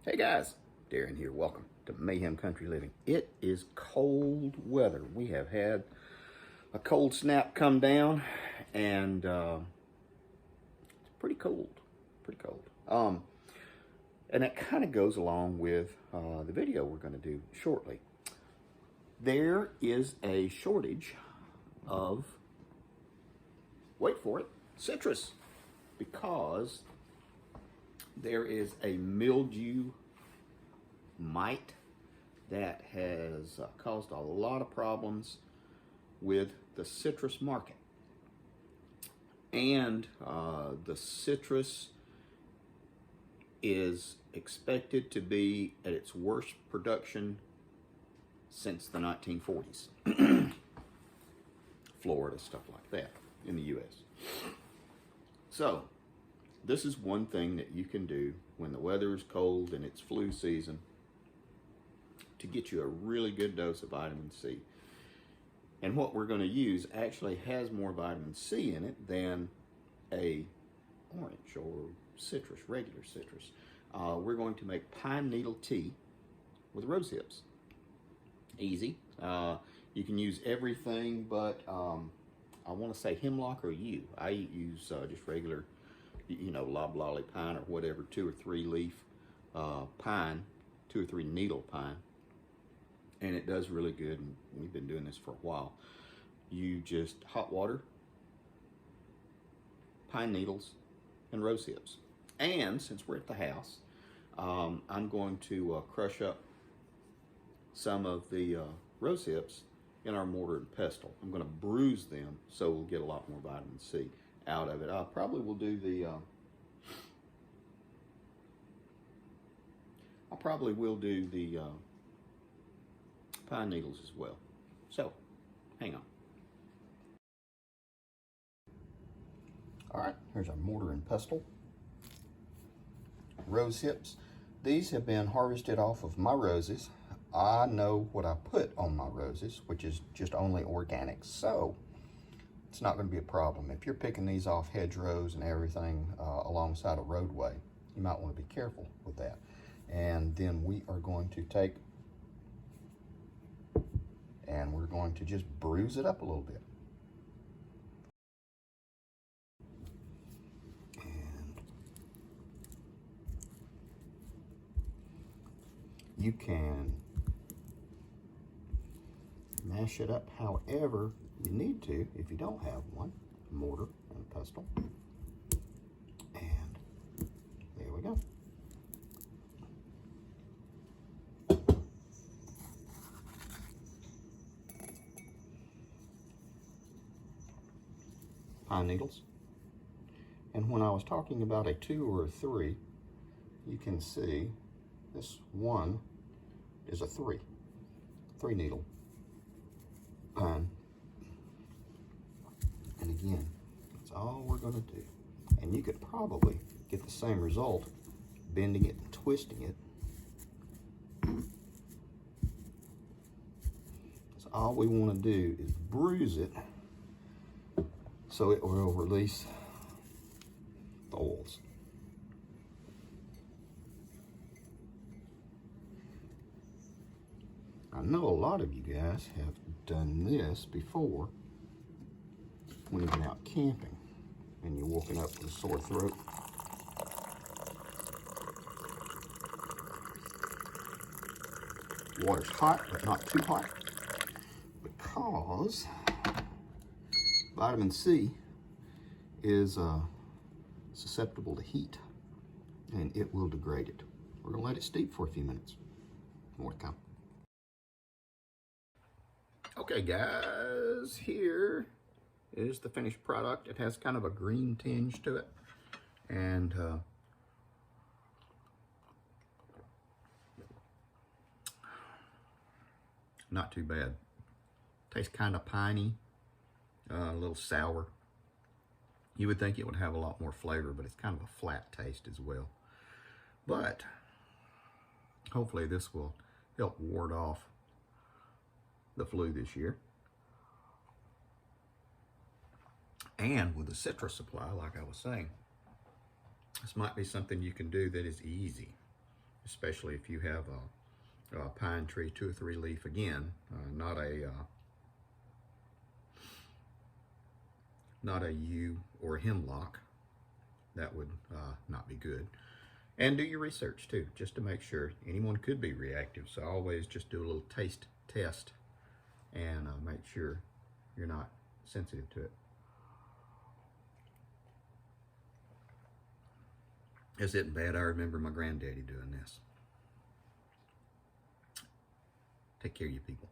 Hey guys, Darren here. Welcome to Mayhem Country Living. It is cold weather. We have had a cold snap come down, and it's pretty cold. Pretty cold. And that kind of goes along with the video we're going to do shortly. There is a shortage of, wait for it, citrus, because there is a mildew mite that has caused a lot of problems with the citrus market. And the citrus is expected to be at its worst production since the 1940s. Florida, stuff like that in the U.S. So, this is one thing that you can do when the weather is cold and it's flu season to get you a really good dose of vitamin C. And what we're going to use actually has more vitamin C in it than a orange or citrus, regular citrus. We're going to make pine needle tea with rose hips. Easy. You can use everything but I want to say hemlock or yew. I use just regular, loblolly pine or whatever, 2 or 3 leaf pine, 2 or 3 needle pine, and it does really good. And we've been doing this for a while. You just hot water, pine needles, and rose hips. And since we're at the house, I'm going to crush up some of the rose hips in our mortar and pestle. I'm going to bruise them so we'll get a lot more vitamin C out of it. I probably will do the pine needles as well. So, hang on. All right, here's our mortar and pestle. Rose hips. These have been harvested off of my roses. I know what I put on my roses, which is just only organic, so it's not going to be a problem. If you're picking these off hedgerows and everything alongside a roadway, you might want to be careful with that. And then we are going to take and we're going to just bruise it up a little bit. And you can mash it up however you need to if you don't have one, mortar and pestle. And there we go. Pine needles. And when I was talking about a 2 or a 3, you can see this one is a 3 needle pine. And again, that's all we're going to do. And you could probably get the same result bending it and twisting it. So all we want to do is bruise it so it will release the oils. I know a lot of you guys have done this before when you've been out camping and you're walking up with a sore throat. Water's hot, but not too hot, because vitamin C is susceptible to heat, and it will degrade it. We're gonna let it steep for a few minutes. More to come. Okay guys, here is the finished product. It has kind of a green tinge to it, and not too bad. Tastes kind of piney, a little sour. You would think it would have a lot more flavor, but it's kind of a flat taste as well. But hopefully this will help ward off the flu this year. And with the citrus supply, like I was saying, this might be something you can do that is easy. especially if you have a pine tree 2 or 3 leaf. Again, not a yew or hemlock. That would not be good. And do your research too, just to make sure. Anyone could be reactive, so always just do a little taste test and make sure you're not sensitive to it. This isn't bad. I remember my granddaddy doing this. Take care of you people.